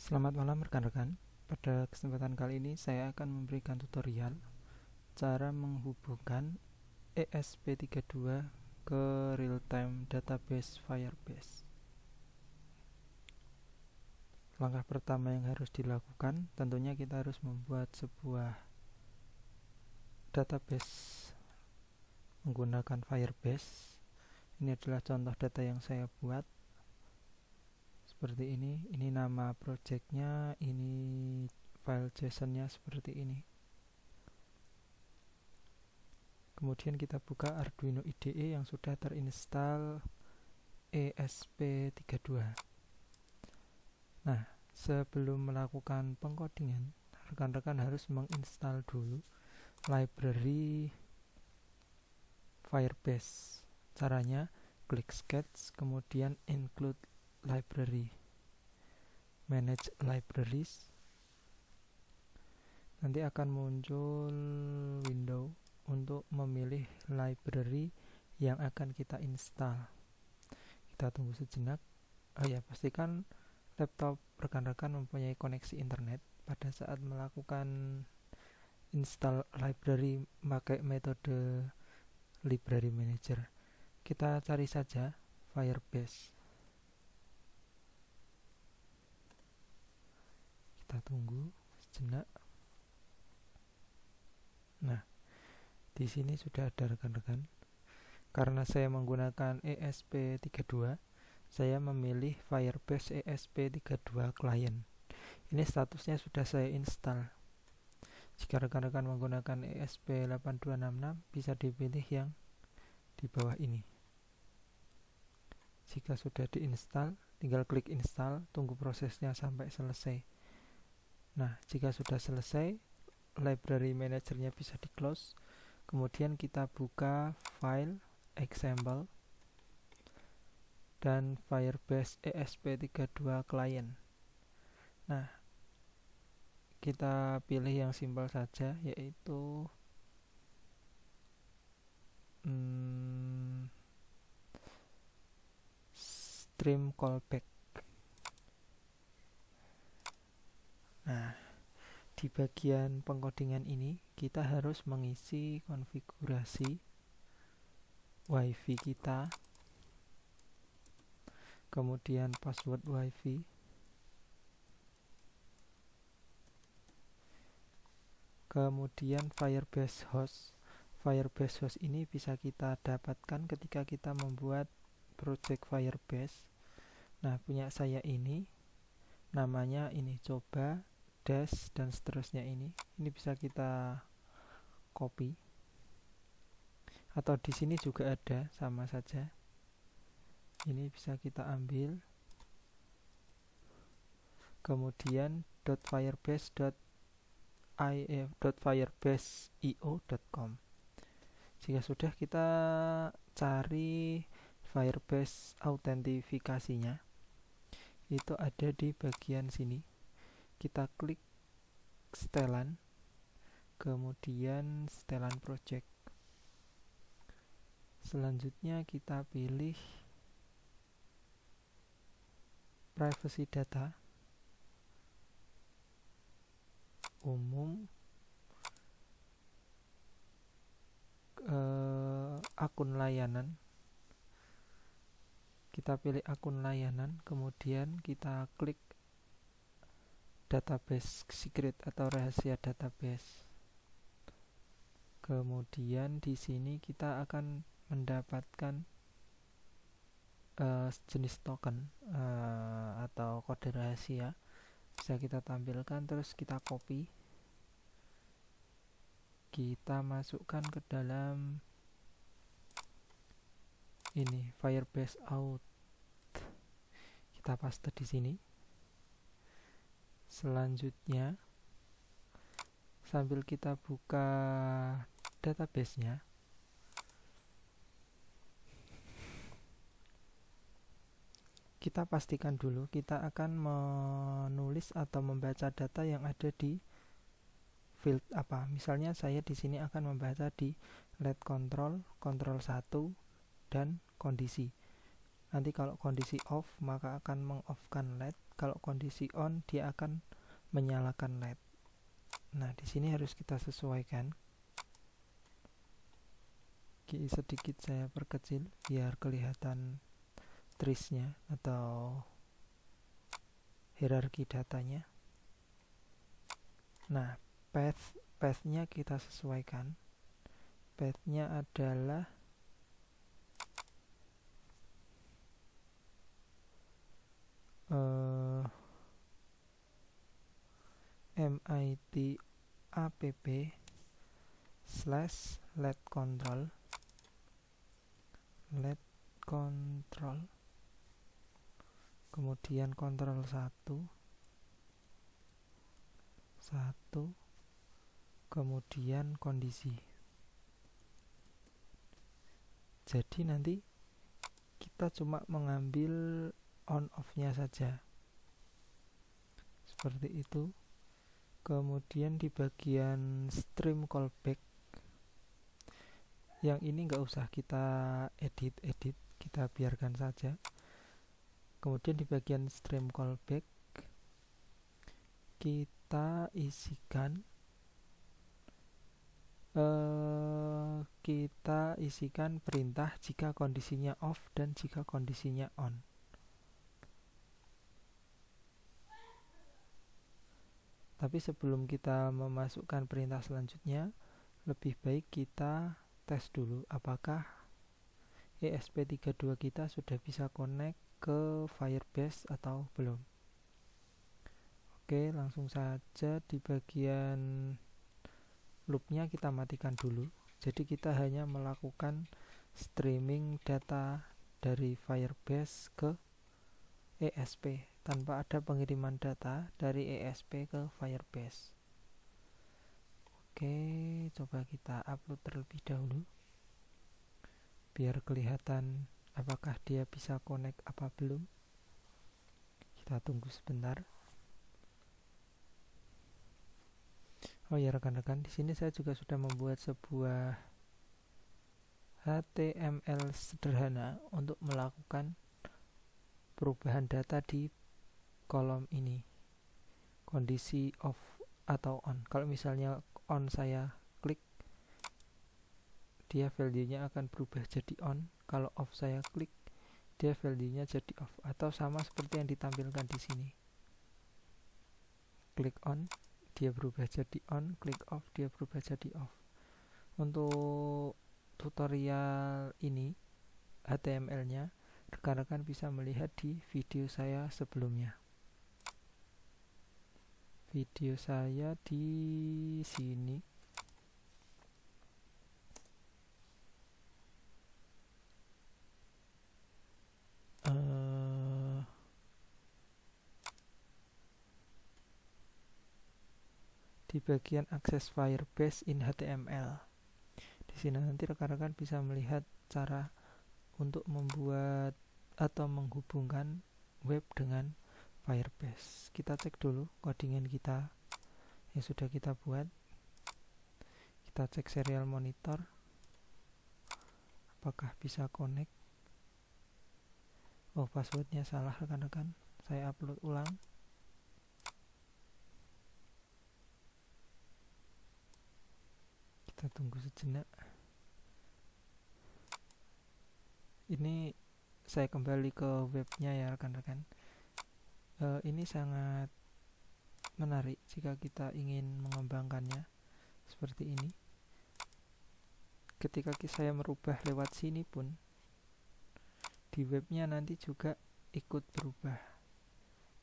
Selamat malam rekan-rekan. Pada kesempatan kali ini saya akan memberikan tutorial cara menghubungkan ESP32 ke real-time database Firebase. Langkah pertama yang harus dilakukan tentunya kita harus membuat sebuah database menggunakan Firebase. Ini adalah contoh data yang saya buat. Seperti ini nama projectnya, ini file JSON-nya seperti ini. Kemudian kita buka Arduino IDE yang sudah terinstall ESP32. Nah, sebelum melakukan pengkodingan, rekan-rekan harus menginstal dulu library Firebase. Caranya, klik Sketch, kemudian Include Library, Manage Libraries. Nanti akan muncul window untuk memilih library yang akan kita install. Kita tunggu sejenak. Pastikan laptop rekan-rekan mempunyai koneksi internet pada saat melakukan install library pakai metode library manager. Kita cari saja Firebase. Kita tunggu sejenak. Nah, di sini sudah ada rekan-rekan. Karena saya menggunakan ESP32, saya memilih Firebase ESP32 client. Ini statusnya sudah saya install. Jika rekan-rekan menggunakan ESP8266, bisa dipilih yang di bawah ini. Jika sudah diinstal, tinggal klik install, tunggu prosesnya sampai selesai. Nah, jika sudah selesai, library managernya bisa di close. Kemudian kita buka file example dan Firebase ESP32 client. Nah, kita pilih yang simpel saja, yaitu stream callback. Nah, di bagian pengkodingan ini kita harus mengisi konfigurasi WiFi kita, kemudian password WiFi, kemudian Firebase host. Firebase host ini bisa kita dapatkan ketika kita membuat project Firebase. Nah, punya saya ini namanya ini coba dash dan seterusnya. Ini bisa kita copy, atau di sini juga ada, sama saja. Ini bisa kita ambil, kemudian .firebase.io.com. Jika sudah, kita cari Firebase autentifikasinya. Itu ada di bagian sini. Kita klik setelan, kemudian setelan project. Selanjutnya kita pilih privacy data, umum, akun layanan. Kita pilih akun layanan, kemudian kita klik database secret atau rahasia database. Kemudian di sini kita akan mendapatkan jenis token atau kode rahasia. Bisa kita tampilkan, terus kita copy. Kita masukkan ke dalam ini Firebase Auth. Kita paste di sini. Selanjutnya, sambil kita buka database-nya, kita pastikan dulu kita akan menulis atau membaca data yang ada di field apa. Misalnya saya di sini akan membaca di let control, control 1 dan kondisi. Nanti kalau kondisi off maka akan meng-off-kan LED, kalau kondisi on dia akan menyalakan LED. Nah, di sini harus kita sesuaikan. Sedikit saya perkecil biar kelihatan trace-nya atau hierarki datanya. Nah, path-nya kita sesuaikan. Path-nya adalah MIT app / LED control kemudian kontrol 1 kemudian kondisi. Jadi nanti kita cuma mengambil on off nya saja seperti itu. Kemudian di bagian stream callback, yang ini nggak usah kita edit, kita biarkan saja. Kemudian di bagian stream callback kita isikan perintah jika kondisinya off dan jika kondisinya on. Tapi sebelum kita memasukkan perintah selanjutnya, lebih baik kita tes dulu apakah ESP32 kita sudah bisa connect ke Firebase atau belum. Oke, langsung saja di bagian loopnya kita matikan dulu. Jadi kita hanya melakukan streaming data dari Firebase ke ESP tanpa ada pengiriman data dari ESP ke Firebase. Oke, coba kita upload terlebih dahulu biar kelihatan apakah dia bisa connect apa belum. Kita tunggu sebentar. Oh ya rekan-rekan, di sini saya juga sudah membuat sebuah HTML sederhana untuk melakukan perubahan data di kolom ini. Kondisi off atau on. Kalau misalnya on saya klik, dia value-nya akan berubah jadi on. Kalau off saya klik, dia value-nya jadi off. Atau sama seperti yang ditampilkan di sini. Klik on, dia berubah jadi on, klik off, dia berubah jadi off. Untuk tutorial ini, HTML-nya, rekan-rekan bisa melihat di video saya sebelumnya. Video saya di sini. Di bagian akses Firebase in HTML. Di sini nanti rekan-rekan bisa melihat cara untuk membuat atau menghubungkan web dengan Firebase. Kita cek dulu codingan kita yang sudah kita buat. Kita cek serial monitor apakah bisa connect. Oh, passwordnya salah rekan-rekan, saya upload ulang. Kita tunggu sejenak. Ini saya kembali ke webnya ya rekan-rekan. Ini sangat menarik jika kita ingin mengembangkannya seperti ini. Ketika saya merubah lewat sini pun, di webnya nanti juga ikut berubah.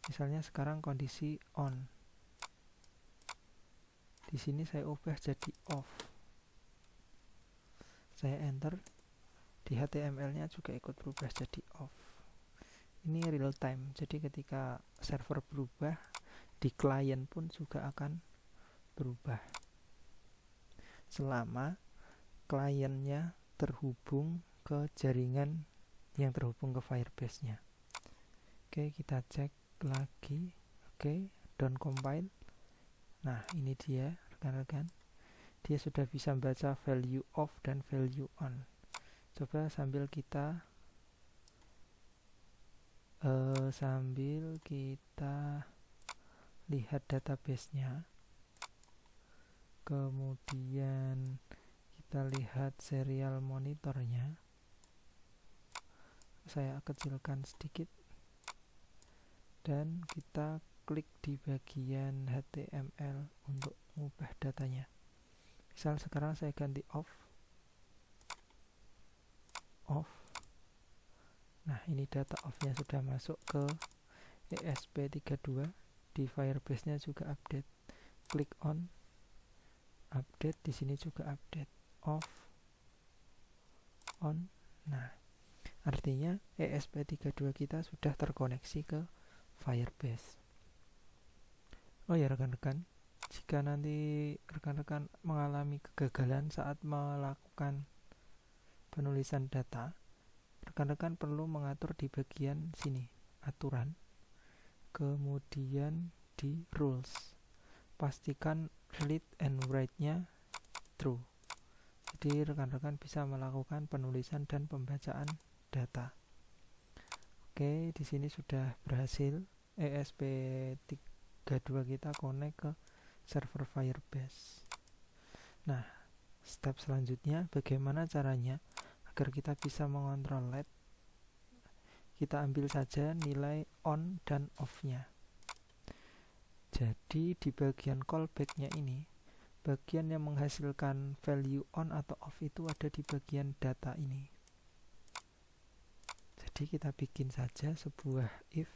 Misalnya sekarang kondisi on. Di sini saya ubah jadi off. Saya enter, di HTML-nya juga ikut berubah jadi off. Ini real time, jadi ketika server berubah, di klien pun juga akan berubah. Selama kliennya terhubung ke jaringan yang terhubung ke Firebase-nya. Oke, kita cek lagi. Oke, down compile. Nah, ini dia rekan-rekan. Dia sudah bisa membaca value off dan value on. Coba sambil kita Sambil kita lihat database-nya, kemudian kita lihat serial monitornya. Saya kecilkan sedikit dan kita klik di bagian HTML untuk mengubah datanya. Misal sekarang saya ganti off. Nah, ini data off-nya sudah masuk ke ESP32. Di Firebase-nya juga update. Klik on, update. Di sini juga update. Off, on. Nah, artinya ESP32 kita sudah terkoneksi ke Firebase. Oh ya rekan-rekan, jika nanti rekan-rekan mengalami kegagalan saat melakukan penulisan data, rekan-rekan perlu mengatur di bagian sini, aturan, kemudian di rules. Pastikan read and write-nya true. Jadi rekan-rekan bisa melakukan penulisan dan pembacaan data. Oke, di sini sudah berhasil ESP32 kita connect ke server Firebase. Nah, step selanjutnya bagaimana caranya agar kita bisa mengontrol LED? Kita ambil saja nilai on dan off-nya. Jadi di bagian callback-nya ini, bagian yang menghasilkan value on atau off itu ada di bagian data ini. Jadi kita bikin saja sebuah if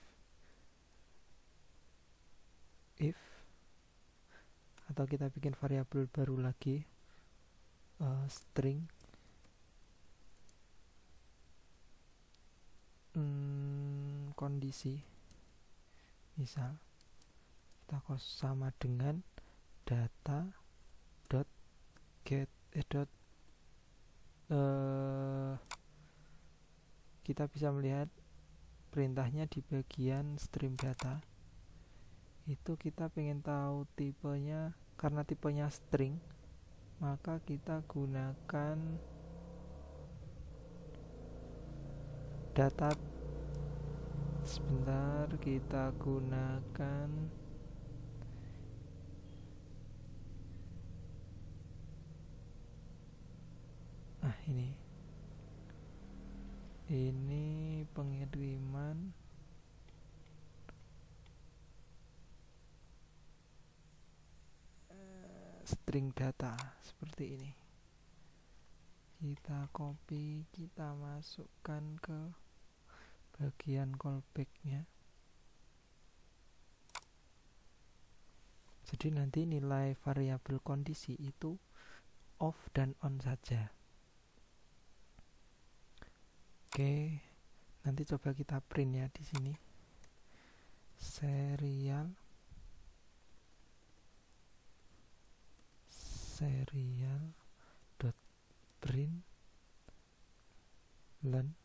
atau kita bikin variabel baru lagi, string kondisi, misal kita sama dengan data dot get kita bisa melihat perintahnya di bagian stream data. Itu kita pengen tahu tipenya, karena tipenya string, maka kita gunakan data. Sebentar, kita gunakan ini pengiriman string data seperti ini. Kita copy, kita masukkan ke bagian callback-nya. Jadi nanti nilai variabel kondisi itu off dan on saja. Oke, nanti coba kita print ya di sini. Serial dot print len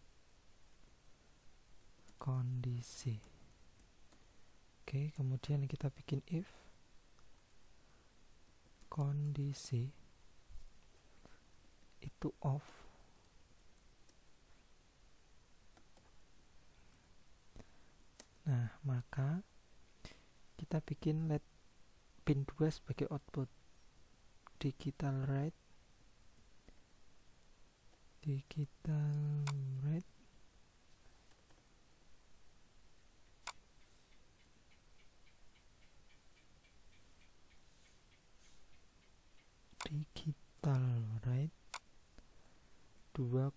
kondisi. Oke, kemudian kita bikin if kondisi itu off, nah maka kita bikin let pin 2 sebagai output. Digital write digital write 2,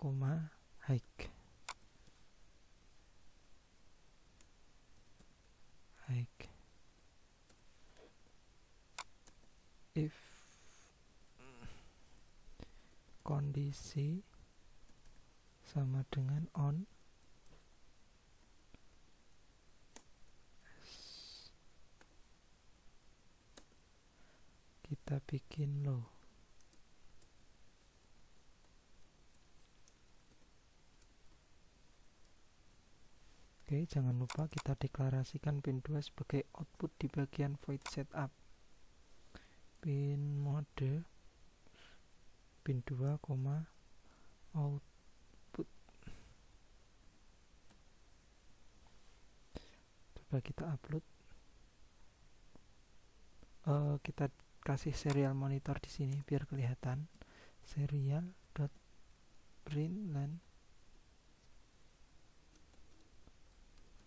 hike if kondisi sama dengan on, kita bikin low. Oke, jangan lupa kita deklarasikan pin 2 sebagai output di bagian void setup. Pin mode pin 2, output. Coba kita upload. Kita kasih serial monitor di sini biar kelihatan. Serial.println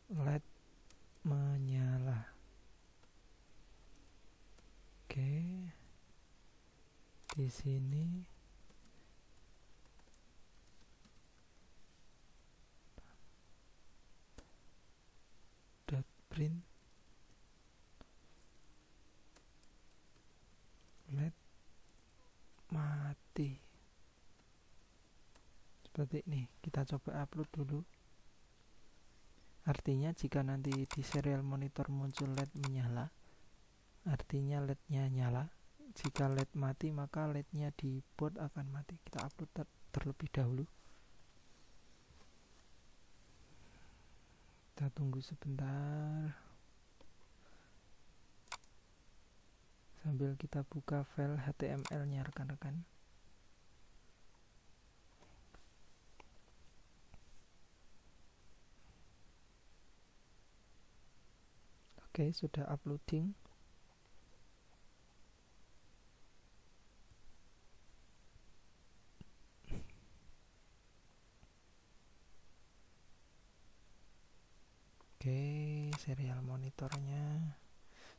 LED menyala. Oke. Di sini print LED mati. Seperti ini. Kita coba upload dulu. Artinya jika nanti di serial monitor muncul LED menyala, artinya LED-nya nyala. Jika LED mati, maka LED-nya di board akan mati. Kita upload terlebih dahulu. Kita tunggu sebentar. Sambil kita buka file HTML-nya rekan-rekan. Oke, sudah uploading. Oke, serial monitornya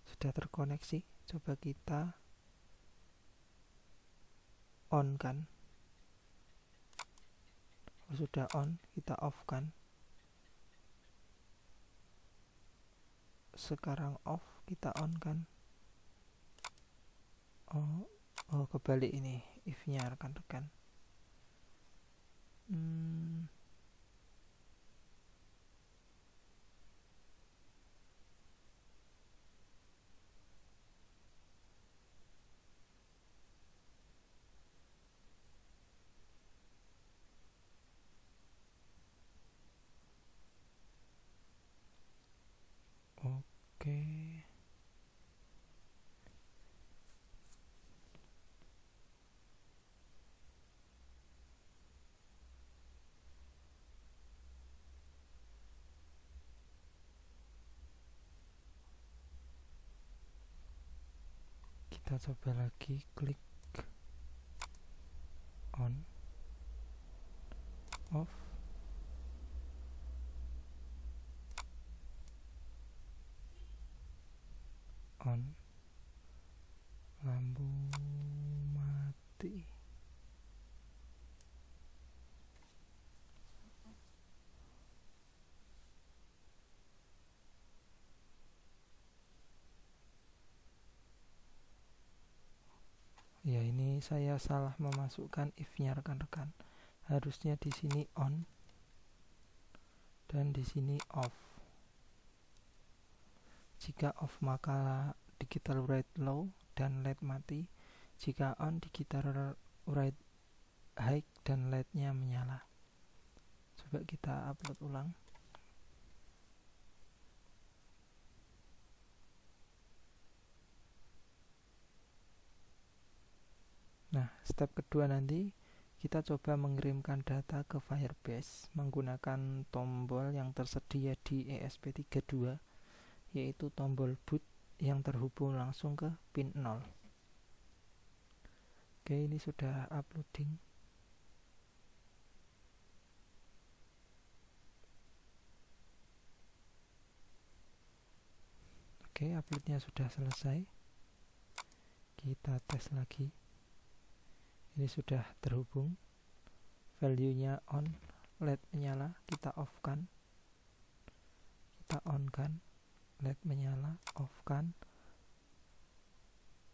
sudah terkoneksi. Coba kita on kan. Sudah on, kita off kan. Sekarang off, kita on kan. Oh kebalik ini if-nya rekan-rekan. Oke. Kita coba lagi, klik on, off, on, lampu mati. Ya, ini saya salah memasukkan if-nya rekan-rekan. Harusnya di sini on dan di sini off. Jika off maka digital write low dan LED mati. Jika on digital write high dan LED-nya menyala. Coba kita upload ulang. Nah, step kedua nanti kita coba mengirimkan data ke Firebase menggunakan tombol yang tersedia di ESP32, yaitu tombol boot yang terhubung langsung ke pin 0. Oke, ini sudah uploading. Oke, uploadnya sudah selesai. Kita tes lagi. Ini sudah terhubung, value-nya on, LED menyala, kita off kan, kita on kan, LED menyala, off kan,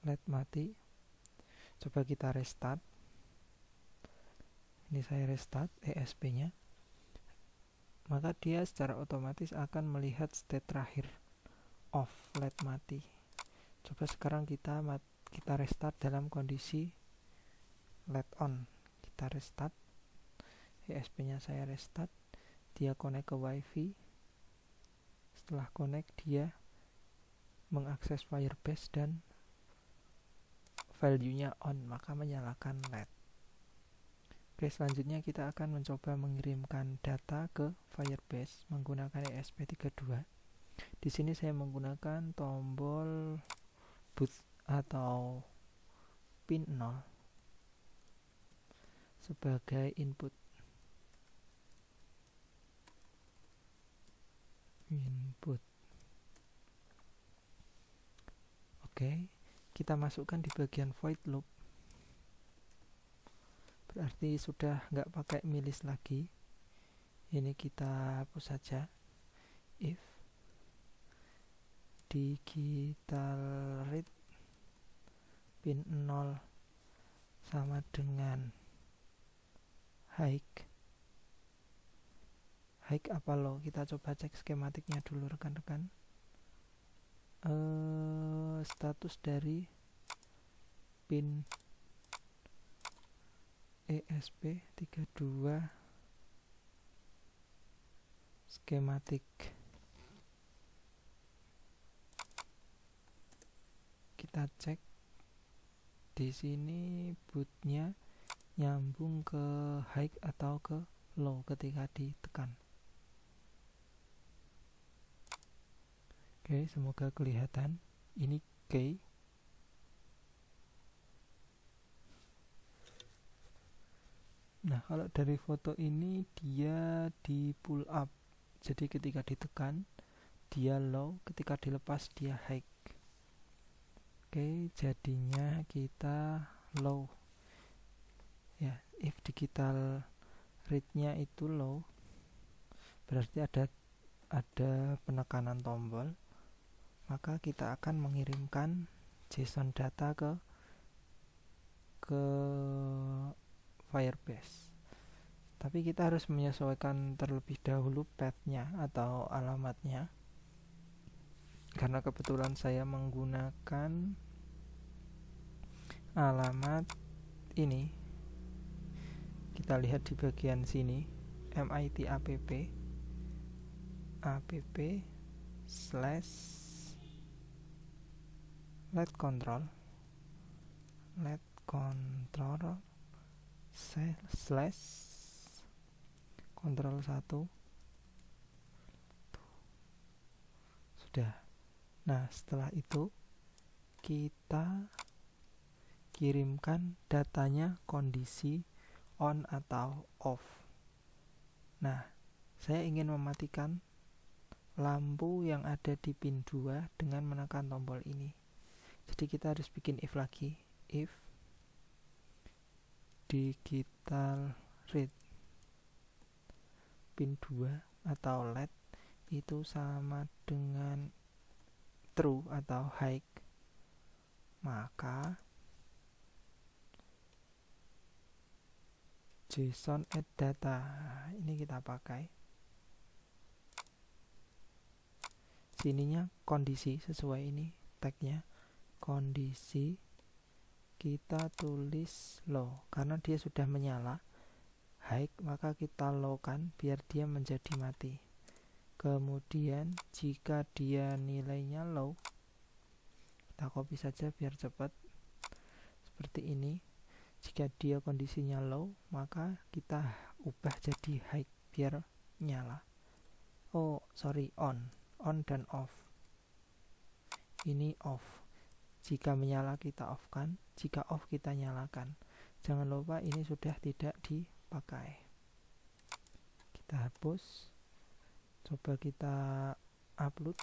LED mati. Coba kita restart. Ini saya restart ESP-nya, maka dia secara otomatis akan melihat state terakhir, off, LED mati. Coba sekarang kita restart dalam kondisi LED on. Kita restart, ESP-nya saya restart, dia connect ke WiFi. Setelah connect, dia mengakses Firebase dan value-nya on, maka menyalakan LED. Oke, selanjutnya kita akan mencoba mengirimkan data ke Firebase menggunakan ESP32. Di sini saya menggunakan tombol boot atau pin 0 sebagai input. Oke, kita masukkan di bagian void loop. Berarti sudah nggak pakai milis lagi. Ini kita hapus saja. If digital read pin 0 sama dengan high apa low, kita coba cek skematiknya dulu rekan-rekan. Status dari pin ESP32 skematik. Kita cek di sini bootnya nyambung ke high atau ke low ketika ditekan. Oke, semoga kelihatan. Ini key. Nah, kalau dari foto ini dia di pull up. Jadi ketika ditekan dia low, ketika dilepas dia high. Oke, jadinya kita low. Ya, if digital read-nya itu low, berarti ada penekanan tombol, maka kita akan mengirimkan JSON data ke Firebase. Tapi kita harus menyesuaikan terlebih dahulu path-nya atau alamatnya, karena kebetulan saya menggunakan alamat ini. Kita lihat di bagian sini, mit app let control slash control 1. Sudah. Nah, setelah itu kita kirimkan datanya kondisi on atau off. Nah, saya ingin mematikan lampu yang ada di pin 2 dengan menekan tombol ini. Jadi kita harus bikin if lagi. If digital read pin 2 atau LED itu sama dengan true atau high, maka JSON add data ini kita pakai. Sininya kondisi sesuai ini tagnya kondisi, kita tulis low karena dia sudah menyala. High maka kita low kan biar dia menjadi mati. Kemudian jika dia nilainya low, kita copy saja biar cepat. Seperti ini. Jika dia kondisinya low, maka kita ubah jadi high biar nyala. On dan off. Ini off. Jika menyala kita off kan, jika off kita nyalakan. Jangan lupa ini sudah tidak dipakai. Kita hapus. Coba kita upload.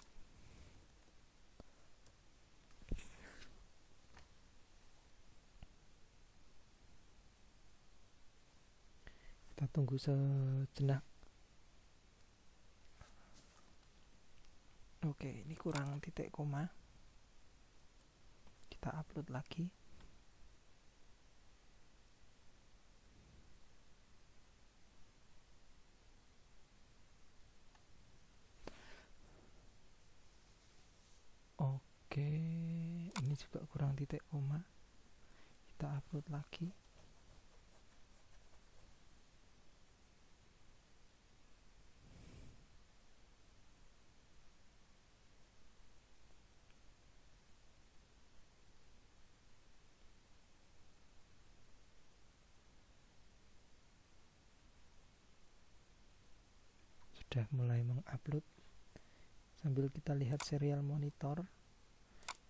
Kita tunggu sejenak. Oke, ini kurang titik koma. Kita upload lagi. Oke, ini juga kurang titik koma. Kita upload lagi. Sudah mulai mengupload. Sambil kita lihat serial monitor,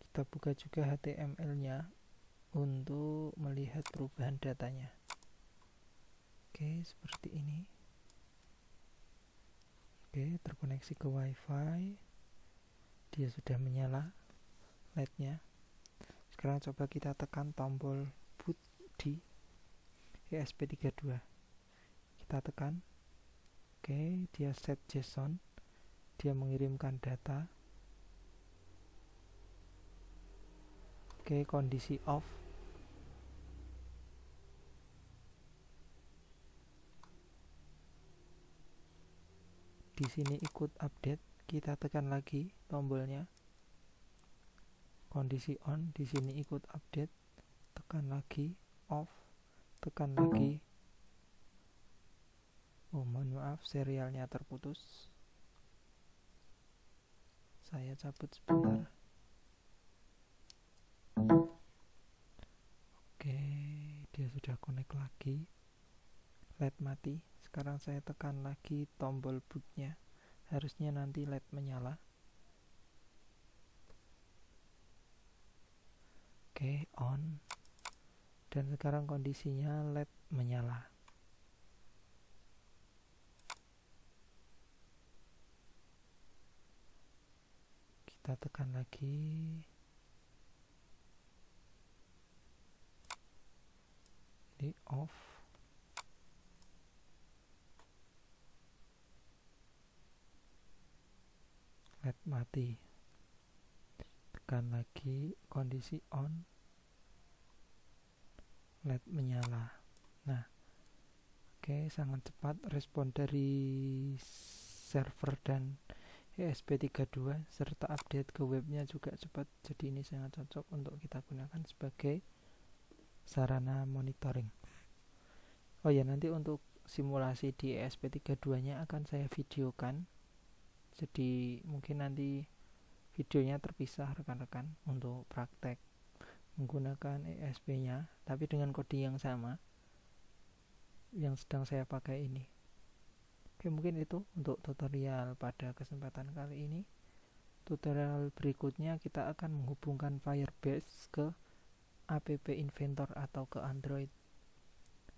kita buka juga HTML-nya untuk melihat perubahan datanya. Oke, seperti ini. Oke, terkoneksi ke WiFi. Dia sudah menyala LED-nya. Sekarang coba kita tekan tombol boot di ESP32. Kita tekan. Oke, dia set JSON. Dia mengirimkan data. Oke, kondisi off. Di sini ikut update. Kita tekan lagi tombolnya. Kondisi on, di sini ikut update. Tekan lagi off. Tekan lagi. Oh, mohon maaf, serialnya terputus. Saya cabut sebentar. Oke, dia sudah connect lagi. LED mati. Sekarang saya tekan lagi tombol bootnya. Harusnya nanti LED menyala. Oke, on. Dan sekarang kondisinya LED menyala. Kita tekan lagi. Di off. LED mati. Tekan lagi kondisi on. LED menyala. Nah, oke, sangat cepat respon dari server dan ESP32 serta update ke webnya juga cepat. Jadi ini sangat cocok untuk kita gunakan sebagai sarana monitoring. Oh ya, nanti untuk simulasi di ESP32 nya akan saya videokan. Jadi mungkin nanti videonya terpisah rekan-rekan untuk praktek menggunakan ESP-nya, tapi dengan kode yang sama yang sedang saya pakai ini. Oke, mungkin itu untuk tutorial pada kesempatan kali ini. Tutorial berikutnya kita akan menghubungkan Firebase ke App Inventor atau ke Android.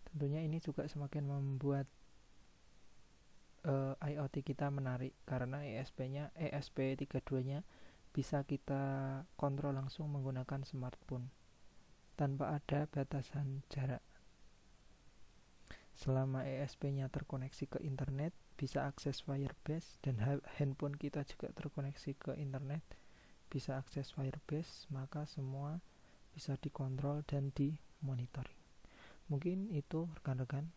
Tentunya ini juga semakin membuat IoT kita menarik karena ESP32-nya bisa kita kontrol langsung menggunakan smartphone tanpa ada batasan jarak. Selama ESP-nya terkoneksi ke internet, bisa akses Firebase, dan handphone kita juga terkoneksi ke internet, bisa akses Firebase, maka semua bisa dikontrol dan dimonitoring. Mungkin itu rekan-rekan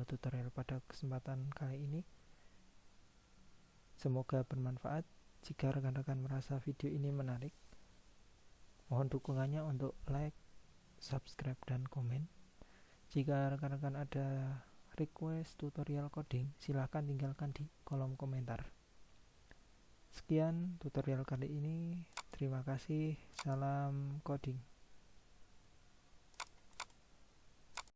tutorial pada kesempatan kali ini. Semoga bermanfaat. Jika rekan-rekan merasa video ini menarik, mohon dukungannya untuk like, subscribe, dan komen. Jika rekan-rekan ada request tutorial coding, silahkan tinggalkan di kolom komentar. Sekian tutorial kali ini. Terima kasih. Salam coding.